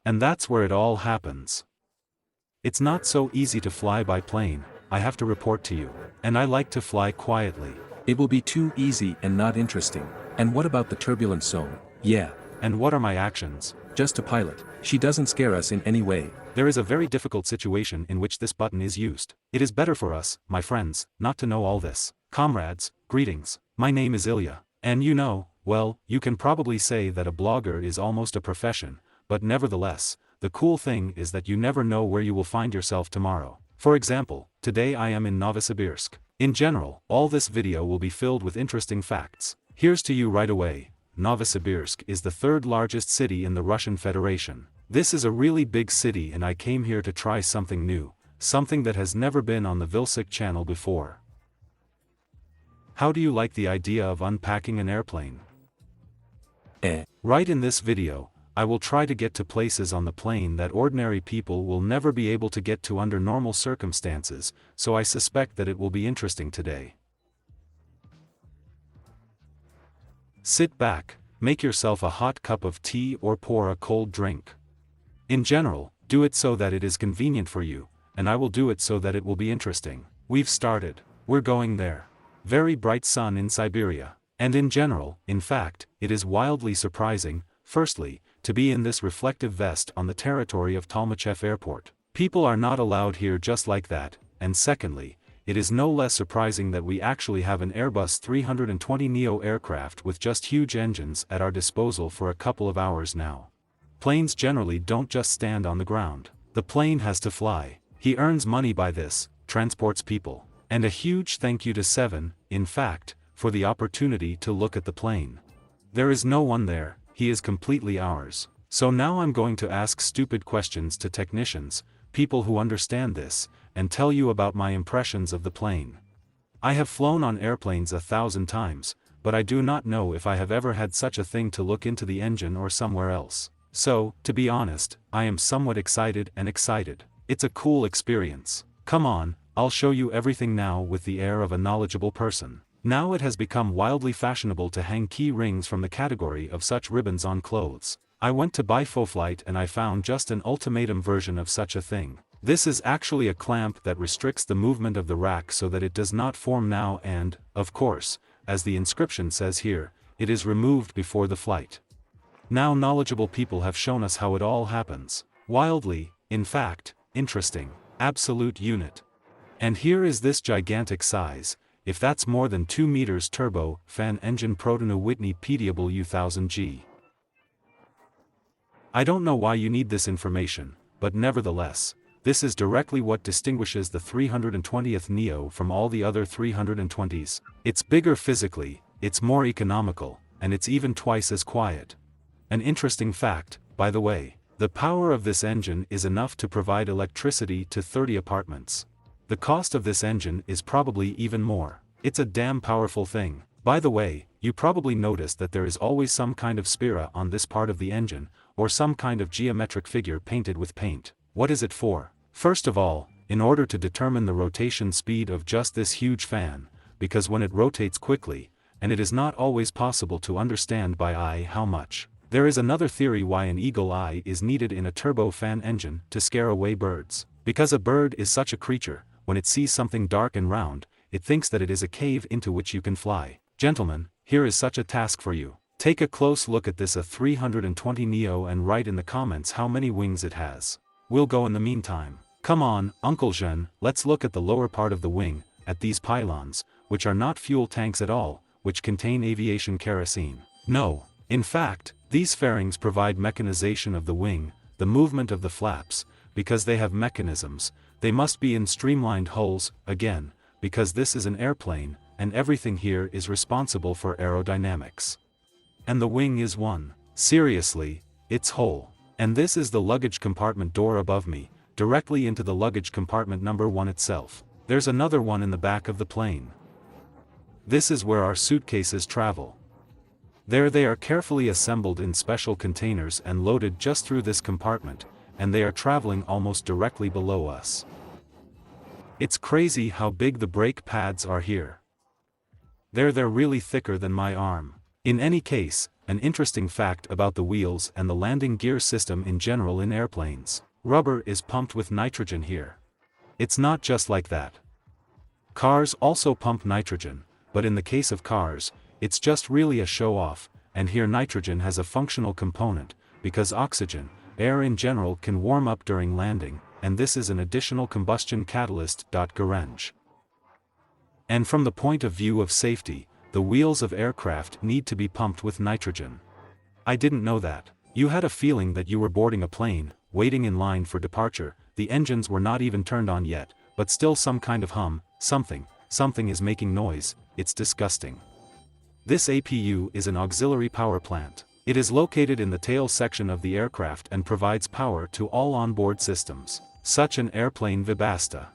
And that's where it all happens. It's not so easy to fly by plane, I have to report to you. And I like to fly quietly. It will be too easy and not interesting. And what about the turbulence zone? Yeah. And what are my actions? Just a pilot. She doesn't scare us in any way. There is a very difficult situation in which this button is used. It is better for us, my friends, not to know all this. Comrades, greetings. My name is Ilya. And you know, well, you can probably say that a blogger is almost a profession, but nevertheless, the cool thing is that you never know where you will find yourself tomorrow. For example, today I am in Novosibirsk. In general, all this video will be filled with interesting facts. Here's to you right away. Novosibirsk is the third largest city in the Russian Federation. This is a really big city and I came here to try something new, something that has never been on the Vilsik channel before. How do you like the idea of unpacking an airplane? Right in this video, I will try to get to places on the plane that ordinary people will never be able to get to under normal circumstances, so I suspect that it will be interesting today. Sit back, make yourself a hot cup of tea or pour a cold drink. In general, do it so that it is convenient for you, and I will do it so that it will be interesting. We've started. We're going there. Very bright sun in Siberia. And in general, in fact, it is wildly surprising, firstly, to be in this reflective vest on the territory of Tolmachev Airport. People are not allowed here just like that, and secondly, it is no less surprising that we actually have an Airbus 320neo aircraft with just huge engines at our disposal for a couple of hours now. Planes generally don't just stand on the ground. The plane has to fly. He earns money by this, transports people. And a huge thank you to Seven, in fact, for the opportunity to look at the plane. There is no one there, he is completely ours. So now I'm going to ask stupid questions to technicians, people who understand this, and tell you about my impressions of the plane. I have flown on airplanes 1,000 times, but I do not know if I have ever had such a thing to look into the engine or somewhere else. So, to be honest, I am somewhat excited and excited. It's a cool experience. Come on, I'll show you everything now with the air of a knowledgeable person. Now it has become wildly fashionable to hang key rings from the category of such ribbons on clothes. I went to buy Foflight and I found just an ultimatum version of such a thing. This is actually a clamp that restricts the movement of the rack so that it does not form now and, of course, as the inscription says here, it is removed before the flight. Now knowledgeable people have shown us how it all happens. Wildly, in fact, interesting. Absolute unit. And here is this gigantic size, if that's more than 2 meters turbo, fan engine Protonu Whitney Pediable U1000G. I don't know why you need this information, but nevertheless, this is directly what distinguishes the 320th Neo from all the other 320s. It's bigger physically, it's more economical, and it's even twice as quiet. An interesting fact, by the way, the power of this engine is enough to provide electricity to 30 apartments. The cost of this engine is probably even more. It's a damn powerful thing. By the way, you probably noticed that there is always some kind of spira on this part of the engine, or some kind of geometric figure painted with paint. What is it for? First of all, in order to determine the rotation speed of just this huge fan, because when it rotates quickly, and it is not always possible to understand by eye how much. There is another theory why an eagle eye is needed in a turbofan engine to scare away birds. Because a bird is such a creature, when it sees something dark and round, it thinks that it is a cave into which you can fly. Gentlemen, here is such a task for you. Take a close look at this A320 Neo and write in the comments how many wings it has. We'll go in the meantime. Come on, Uncle Jean, let's look at the lower part of the wing, at these pylons, which are not fuel tanks at all, which contain aviation kerosene. No, in fact, these fairings provide mechanization of the wing, the movement of the flaps, because they have mechanisms. They must be in streamlined hulls, again, because this is an airplane, and everything here is responsible for aerodynamics. And the wing is one. Seriously, it's whole. And this is the luggage compartment door above me, directly into the luggage compartment number 1 itself. There's another one in the back of the plane. This is where our suitcases travel. There they are carefully assembled in special containers and loaded just through this compartment, and they are traveling almost directly below us. It's crazy how big the brake pads are here. They're really thicker than my arm. In any case, an interesting fact about the wheels and the landing gear system in general in airplanes. Rubber is pumped with nitrogen here. It's not just like that. Cars also pump nitrogen, but in the case of cars, it's just really a show-off, and here nitrogen has a functional component, because oxygen, air in general can warm up during landing, and this is an additional combustion catalyst. Garage. And from the point of view of safety, the wheels of aircraft need to be pumped with nitrogen. I didn't know that. You had a feeling that you were boarding a plane, waiting in line for departure, the engines were not even turned on yet, but still some kind of hum, something is making noise, it's disgusting. This APU is an auxiliary power plant. It is located in the tail section of the aircraft and provides power to all onboard systems. Such an airplane vibasta.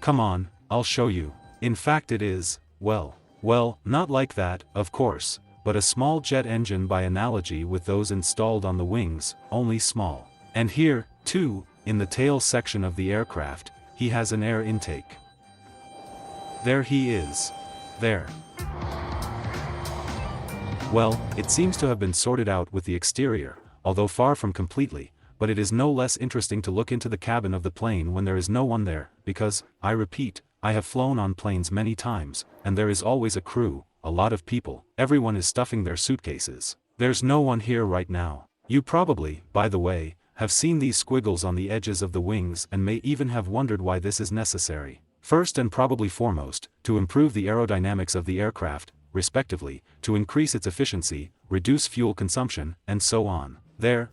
Come on, I'll show you. In fact it is, well, not like that, of course, but a small jet engine by analogy with those installed on the wings, only small. And here, too, in the tail section of the aircraft, he has an air intake. There he is. There. Well, it seems to have been sorted out with the exterior, although far from completely, but it is no less interesting to look into the cabin of the plane when there is no one there, because, I repeat, I have flown on planes many times, and there is always a crew, a lot of people, everyone is stuffing their suitcases. There's no one here right now. You probably, by the way, have seen these squiggles on the edges of the wings and may even have wondered why this is necessary. First and probably foremost, to improve the aerodynamics of the aircraft, respectively, to increase its efficiency, reduce fuel consumption, and so on.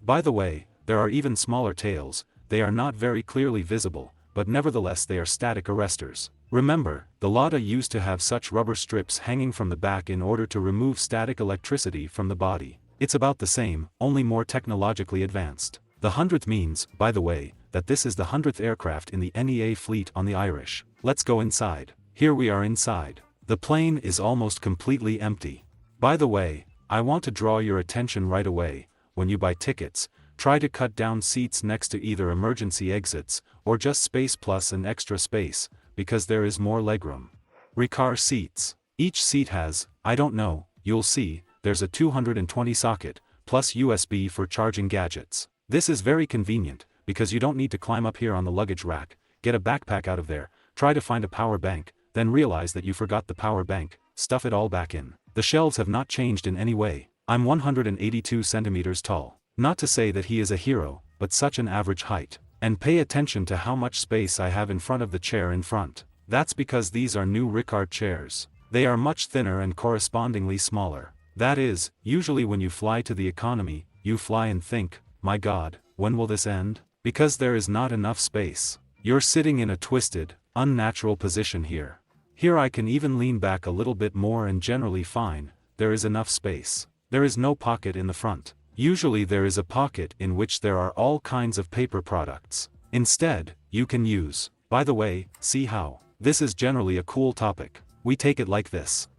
By the way, there are even smaller tails, they are not very clearly visible, but nevertheless they are static arresters. Remember, the Lada used to have such rubber strips hanging from the back in order to remove static electricity from the body. It's about the same, only more technologically advanced. The 100th means, by the way, that this is the 100th aircraft in the NEA fleet on the Irish. Let's go inside. Here we are inside. The plane is almost completely empty. By the way, I want to draw your attention right away, when you buy tickets, try to cut down seats next to either emergency exits, or just space plus an extra space, because there is more legroom. Recar seats. Each seat has, I don't know, you'll see, there's a 220 socket, plus USB for charging gadgets. This is very convenient, because you don't need to climb up here on the luggage rack, get a backpack out of there, try to find a power bank, then realize that you forgot the power bank, stuff it all back in. The shelves have not changed in any way. I'm 182 centimeters tall. Not to say that he is a hero, but such an average height. And pay attention to how much space I have in front of the chair in front. That's because these are new Ricard chairs. They are much thinner and correspondingly smaller. That is, usually when you fly to the economy, you fly and think, my God, when will this end? Because there is not enough space. You're sitting in a twisted, unnatural position here. Here I can even lean back a little bit more and generally fine, there is enough space. There is no pocket in the front. Usually there is a pocket in which there are all kinds of paper products. Instead, you can use, by the way, see how. This is generally a cool topic. We take it like this.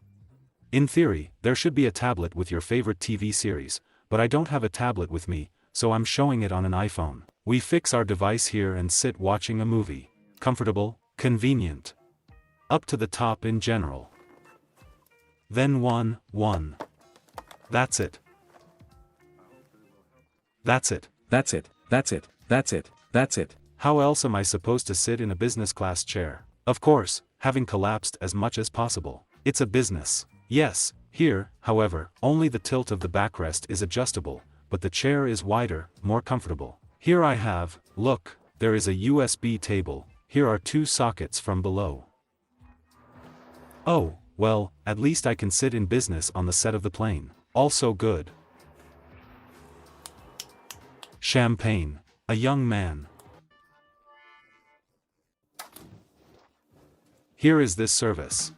In theory, there should be a tablet with your favorite TV series, but I don't have a tablet with me, so I'm showing it on an iPhone. We fix our device here and sit watching a movie. Comfortable, convenient. Up to the top in general. Then one. That's it. That's it. That's it. That's it. That's it. That's it. How else am I supposed to sit in a business class chair? Of course, having collapsed as much as possible. It's a business. Yes, here, however, only the tilt of the backrest is adjustable, but the chair is wider, more comfortable. Here I have, look, there is a USB table, here are two sockets from below. Oh, well, at least I can sit in business on the set of the plane. Also good. Champagne. A young man. Here is this service.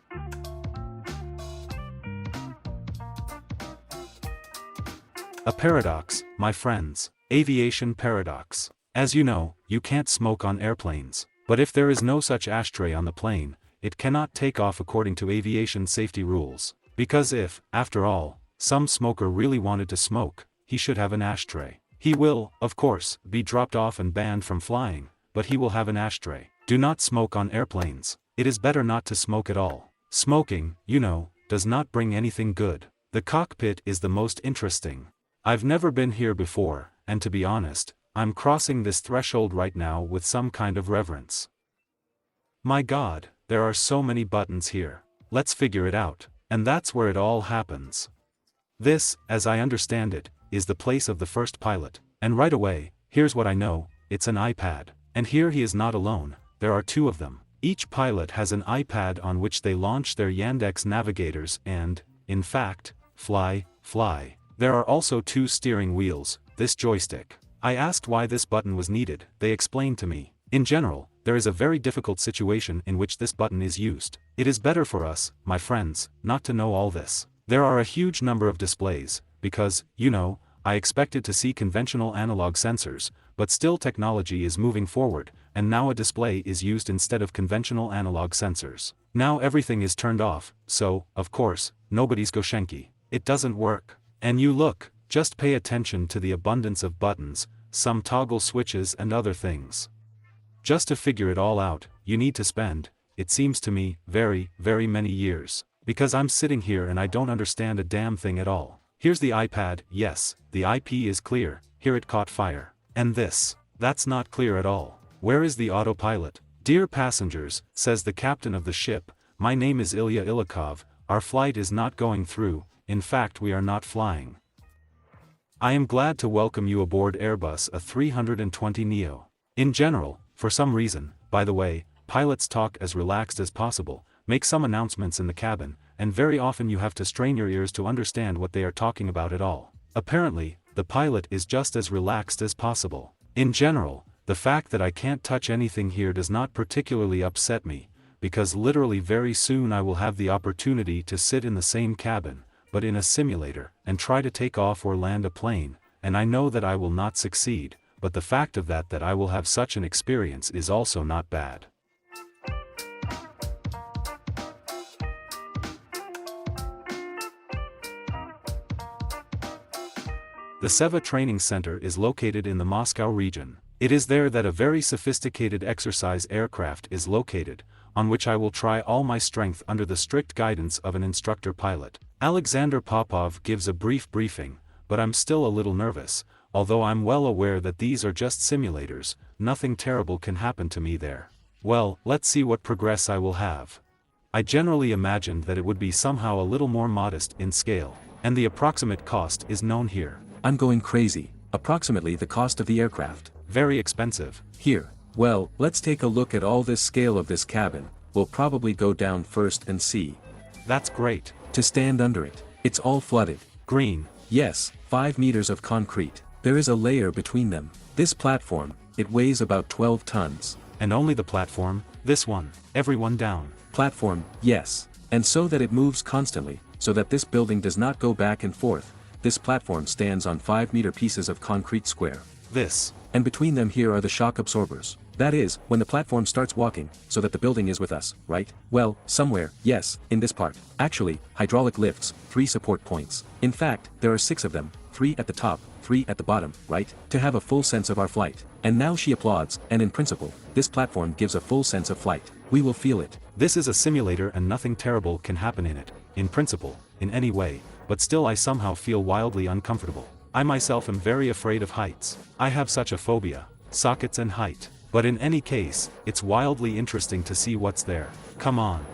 A paradox, my friends. Aviation paradox. As you know, you can't smoke on airplanes. But if there is no such ashtray on the plane, it cannot take off according to aviation safety rules. Because if, after all, some smoker really wanted to smoke, he should have an ashtray. He will, of course, be dropped off and banned from flying, but he will have an ashtray. Do not smoke on airplanes. It is better not to smoke at all. Smoking, you know, does not bring anything good. The cockpit is the most interesting. I've never been here before, and to be honest, I'm crossing this threshold right now with some kind of reverence. My God, there are so many buttons here. Let's figure it out. And that's where it all happens. This, as I understand it, is the place of the first pilot. And right away, here's what I know, it's an iPad. And here he is not alone, there are two of them. Each pilot has an iPad on which they launch their Yandex navigators and, in fact, fly. There are also two steering wheels, this joystick. I asked why this button was needed, they explained to me. In general, there is a very difficult situation in which this button is used. It is better for us, my friends, not to know all this. There are a huge number of displays, because, you know, I expected to see conventional analog sensors, but still technology is moving forward, and now a display is used instead of conventional analog sensors. Now everything is turned off, so, of course, nobody's Goshenki. It doesn't work. And you look, just pay attention to the abundance of buttons, some toggle switches and other things. Just to figure it all out, you need to spend, it seems to me, very many years. Because I'm sitting here and I don't understand a damn thing at all. Here's the iPad, yes, the IP is clear, here it caught fire. And this, that's not clear at all. Where is the autopilot? Dear passengers, says the captain of the ship, my name is Ilya Ilikov, our flight is not going through, in fact we are not flying. I am glad to welcome you aboard Airbus A320neo. In general, for some reason, by the way, pilots talk as relaxed as possible, make some announcements in the cabin, and very often you have to strain your ears to understand what they are talking about at all. Apparently, the pilot is just as relaxed as possible. In general, the fact that I can't touch anything here does not particularly upset me, because literally very soon I will have the opportunity to sit in the same cabin, but in a simulator, and try to take off or land a plane, and I know that I will not succeed, but the fact of that I will have such an experience is also not bad. The Seva Training Center is located in the Moscow region. It is there that a very sophisticated exercise aircraft is located, on which I will try all my strength under the strict guidance of an instructor pilot. Alexander Popov gives a brief briefing, but I'm still a little nervous, although I'm well aware that these are just simulators, nothing terrible can happen to me there. Well, let's see what progress I will have. I generally imagined that it would be somehow a little more modest in scale, and the approximate cost is known here. I'm going crazy. Approximately the cost of the aircraft. Very expensive. Here. Well, let's take a look at all this scale of this cabin. We'll probably go down first and see. That's great. To stand under it. It's all flooded. Green. Yes, 5 meters of concrete. There is a layer between them. This platform, it weighs about 12 tons. And only the platform, this one, everyone down. Platform, yes. And so that it moves constantly, so that this building does not go back and forth. This platform stands on 5-meter pieces of concrete square. This. And between them here are the shock absorbers. That is, when the platform starts walking, so that the building is with us, right? Well, somewhere, yes, in this part. Actually, hydraulic lifts, 3 support points. In fact, there are 6 of them, 3 at the top, 3 at the bottom, right? To have a full sense of our flight. And now she applauds, and in principle, this platform gives a full sense of flight. We will feel it. This is a simulator and nothing terrible can happen in it, in principle, in any way, but still I somehow feel wildly uncomfortable. I myself am very afraid of heights. I have such a phobia, sockets and height. But in any case, it's wildly interesting to see what's there. Come on.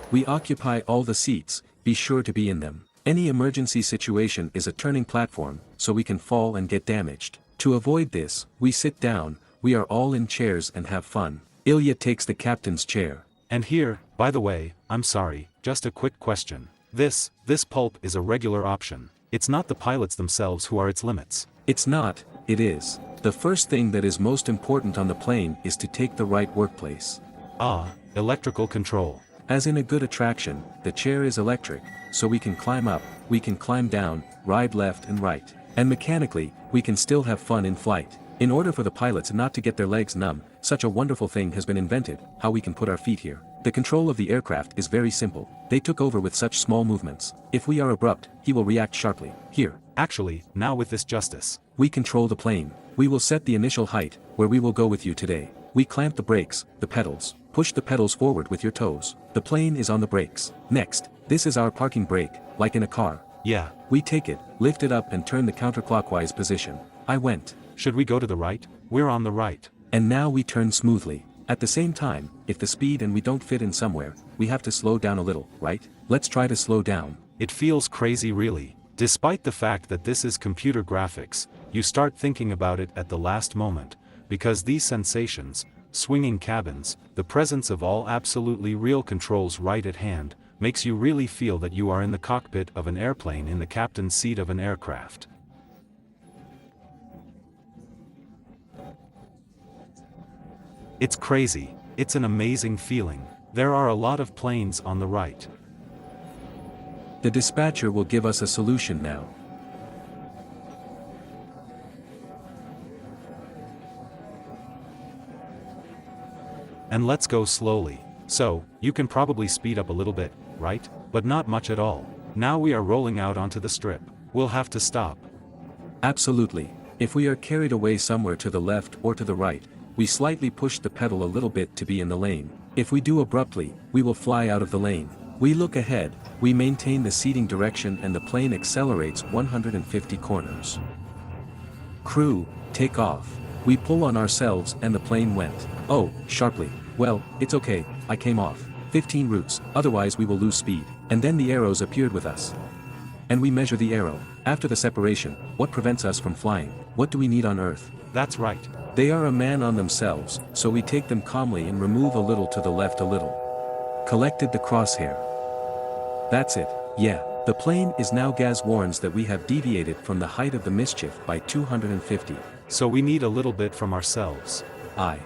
We occupy all the seats, be sure to be in them. Any emergency situation is a turning platform, so we can fall and get damaged. To avoid this, we sit down, we are all in chairs and have fun. Ilya takes the captain's chair. And here, by the way, I'm sorry, just a quick question. This pulp is a regular option. It's not the pilots themselves who are its limits. It's not, it is. The first thing that is most important on the plane is to take the right workplace. Ah, electrical control. As in a good attraction, the chair is electric, so we can climb up, we can climb down, ride left and right. And mechanically, we can still have fun in flight. In order for the pilots not to get their legs numb, such a wonderful thing has been invented, how we can put our feet here. The control of the aircraft is very simple. They took over with such small movements. If we are abrupt, he will react sharply. Here. Actually, now with this justice. We control the plane. We will set the initial height, where we will go with you today. We clamp the brakes, the pedals. Push the pedals forward with your toes. The plane is on the brakes. Next, This is our parking brake, like in a car. Yeah. We take it, lift it up and turn the counterclockwise position. I went. Should we go to the right? We're on the right. And now we turn smoothly. At the same time, if the speed and we don't fit in somewhere, we have to slow down a little, right? Let's try to slow down. It feels crazy really. Despite the fact that this is computer graphics, you start thinking about it at the last moment, because these sensations, swinging cabins, the presence of all absolutely real controls right at hand, makes you really feel that you are in the cockpit of an airplane in the captain's seat of an aircraft. It's crazy, it's an amazing feeling. There are a lot of planes on the right. The dispatcher will give us a solution now. And let's go slowly. So, you can probably speed up a little bit, right? But not much at all. Now we are rolling out onto the strip. We'll have to stop. Absolutely. If we are carried away somewhere to the left or to the right, we slightly push the pedal a little bit to be in the lane. If we do abruptly, we will fly out of the lane. We look ahead, we maintain the seating direction and the plane accelerates 150 corners. Crew, take off. We pull on ourselves and the plane went. Oh, sharply. Well, it's okay, I came off. 15 routes, otherwise we will lose speed. And then the arrows appeared with us. And we measure the arrow. After the separation, what prevents us from flying? What do we need on Earth? That's right. They are a man on themselves, so we take them calmly and remove a little to the left a little. Collected the crosshair. That's it, yeah. The plane is now gas warns that we have deviated from the height of the mischief by 250. So we need a little bit from ourselves. Aye.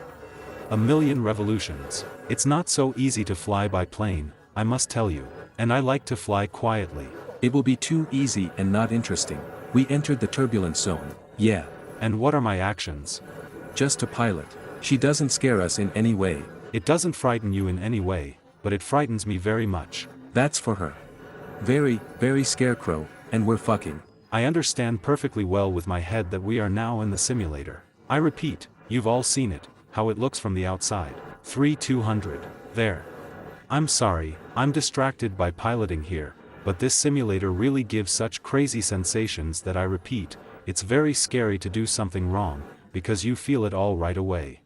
A million revolutions. It's not so easy to fly by plane, I must tell you. And I like to fly quietly. It will be too easy and not interesting. We entered the turbulence zone. Yeah. And what are my actions? Just a pilot. She doesn't scare us in any way. It doesn't frighten you in any way, but it frightens me very much. That's for her. Very, very scarecrow, and we're fucking. I understand perfectly well with my head that we are now in the simulator. I repeat, you've all seen it, how it looks from the outside. 3200. There. I'm sorry, I'm distracted by piloting here, but this simulator really gives such crazy sensations that I repeat, it's very scary to do something wrong, because you feel it all right away.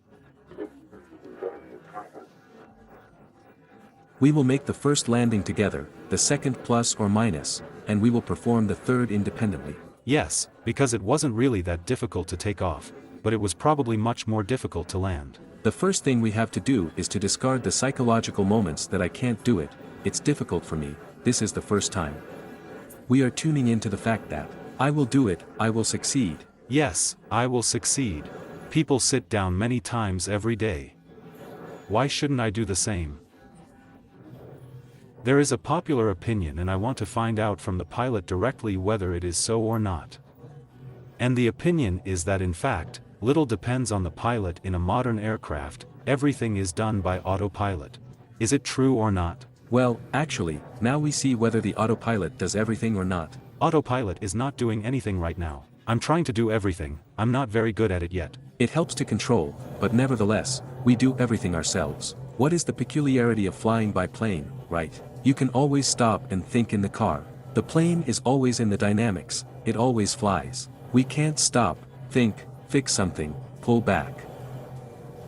We will make the first landing together, the second plus or minus, and we will perform the third independently. Yes, because it wasn't really that difficult to take off, but it was probably much more difficult to land. The first thing we have to do is to discard the psychological moments that I can't do it, it's difficult for me, this is the first time. We are tuning into the fact that, I will do it, I will succeed. Yes, I will succeed. People sit down many times every day. Why shouldn't I do the same? There is a popular opinion and I want to find out from the pilot directly whether it is so or not. And the opinion is that in fact, little depends on the pilot in a modern aircraft, everything is done by autopilot. Is it true or not? Well, actually, now we see whether the autopilot does everything or not. Autopilot is not doing anything right now. I'm trying to do everything, I'm not very good at it yet. It helps to control, but nevertheless, we do everything ourselves. What is the peculiarity of flying by plane, right? You can always stop and think in the car. The plane is always in the dynamics, it always flies. We can't stop, think, fix something, pull back.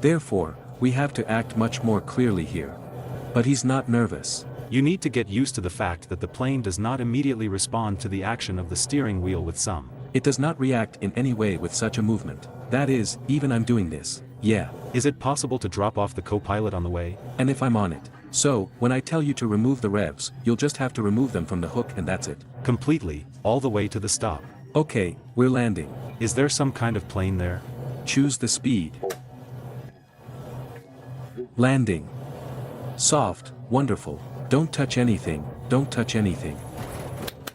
Therefore, we have to act much more clearly here. But he's not nervous. You need to get used to the fact that the plane does not immediately respond to the action of the steering wheel with some. It does not react in any way with such a movement. That is, even I'm doing this. Yeah. Is it possible to drop off the co-pilot on the way? And if I'm on it. So, when I tell you to remove the revs, you'll just have to remove them from the hook and that's it. Completely, all the way to the stop. Okay, we're landing. Is there some kind of plane there? Choose the speed. Landing. Soft, wonderful. Don't touch anything, don't touch anything.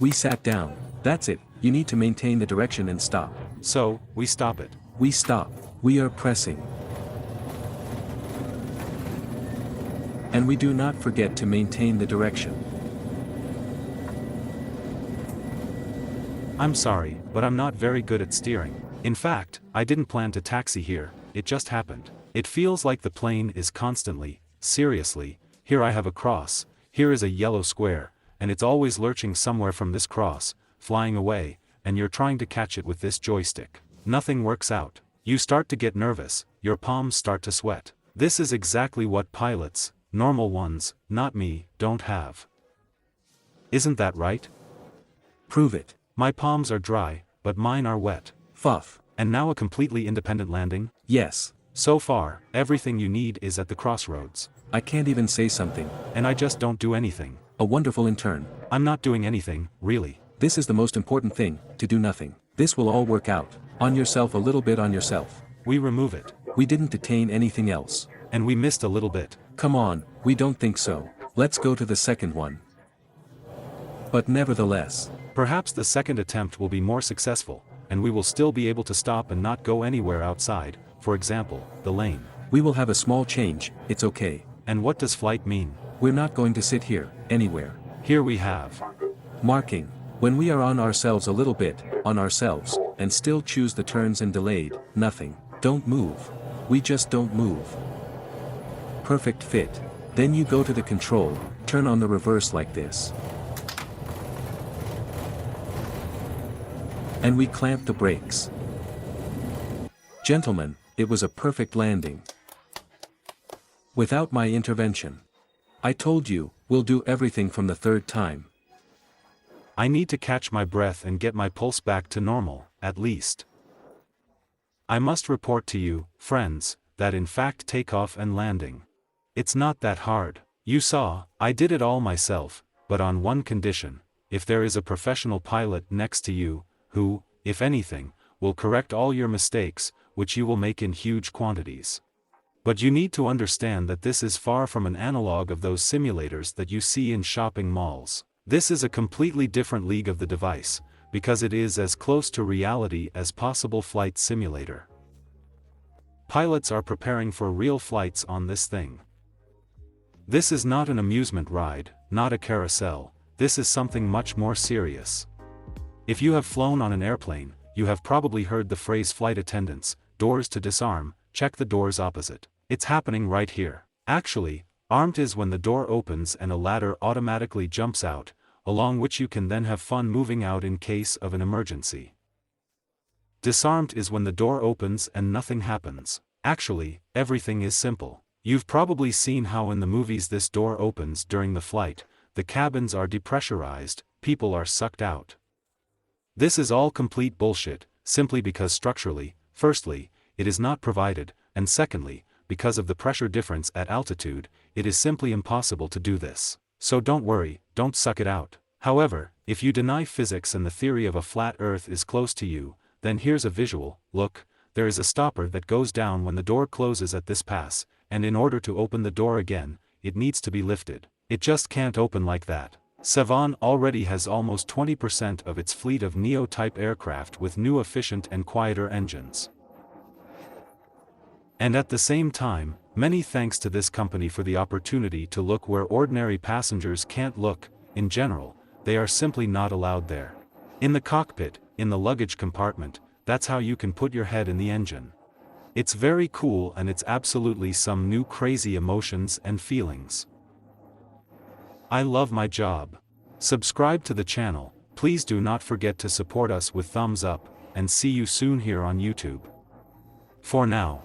We sat down. That's it, you need to maintain the direction and stop. So, we stop it. We stop. We are pressing. And we do not forget to maintain the direction. I'm sorry, but I'm not very good at steering. In fact, I didn't plan to taxi here, it just happened. It feels like the plane is constantly, seriously, here I have a cross, here is a yellow square, and it's always lurching somewhere from this cross, flying away, and you're trying to catch it with this joystick. Nothing works out. You start to get nervous, your palms start to sweat. This is exactly what pilots, normal ones, not me, don't have. Isn't that right? Prove it. My palms are dry, but mine are wet. Fuff. And now a completely independent landing? Yes. So far, everything you need is at the crossroads. I can't even say something. And I just don't do anything. A wonderful intern. I'm not doing anything, really. This is the most important thing, to do nothing. This will all work out. On yourself, a little bit on yourself. We remove it. We didn't detain anything else. And we missed a little bit. Come on, we don't think so. Let's go to the second one. But nevertheless, perhaps the second attempt will be more successful, and we will still be able to stop and not go anywhere outside, for example, the lane. We will have a small change, it's okay. And what does flight mean? We're not going to sit here, anywhere. Here we have marking. When we are on ourselves a little bit, on ourselves, and still choose the turns and delayed, nothing. Don't move. We just don't move. Perfect fit. Then you go to the control, turn on the reverse like this. And we clamp the brakes. Gentlemen, it was a perfect landing. Without my intervention. I told you, we'll do everything from the third time. I need to catch my breath and get my pulse back to normal, at least. I must report to you, friends, that in fact takeoff and landing. It's not that hard. You saw, I did it all myself, but on one condition: if there is a professional pilot next to you, who, if anything, will correct all your mistakes, which you will make in huge quantities. But you need to understand that this is far from an analog of those simulators that you see in shopping malls. This is a completely different league of the device, because it is as close to reality as possible flight simulator. Pilots are preparing for real flights on this thing. This is not an amusement ride, not a carousel, this is something much more serious. If you have flown on an airplane, you have probably heard the phrase flight attendants, doors to disarm, check the doors opposite. It's happening right here. Actually, armed is when the door opens and a ladder automatically jumps out, along which you can then have fun moving out in case of an emergency. Disarmed is when the door opens and nothing happens. Actually, everything is simple. You've probably seen how in the movies this door opens during the flight, the cabins are depressurized, people are sucked out. This is all complete bullshit, simply because structurally, firstly, it is not provided, and secondly, because of the pressure difference at altitude, it is simply impossible to do this. So don't worry, don't suck it out. However, if you deny physics and the theory of a flat Earth is close to you, then here's a visual. Look, there is a stopper that goes down when the door closes at this pass, and in order to open the door again, it needs to be lifted. It just can't open like that. Savon already has almost 20% of its fleet of Neo-type aircraft with new efficient and quieter engines. And at the same time, many thanks to this company for the opportunity to look where ordinary passengers can't look. In general, they are simply not allowed there. In the cockpit, in the luggage compartment, that's how you can put your head in the engine. It's very cool, and it's absolutely some new crazy emotions and feelings. I love my job. Subscribe to the channel, please do not forget to support us with thumbs up, and see you soon here on YouTube. For now.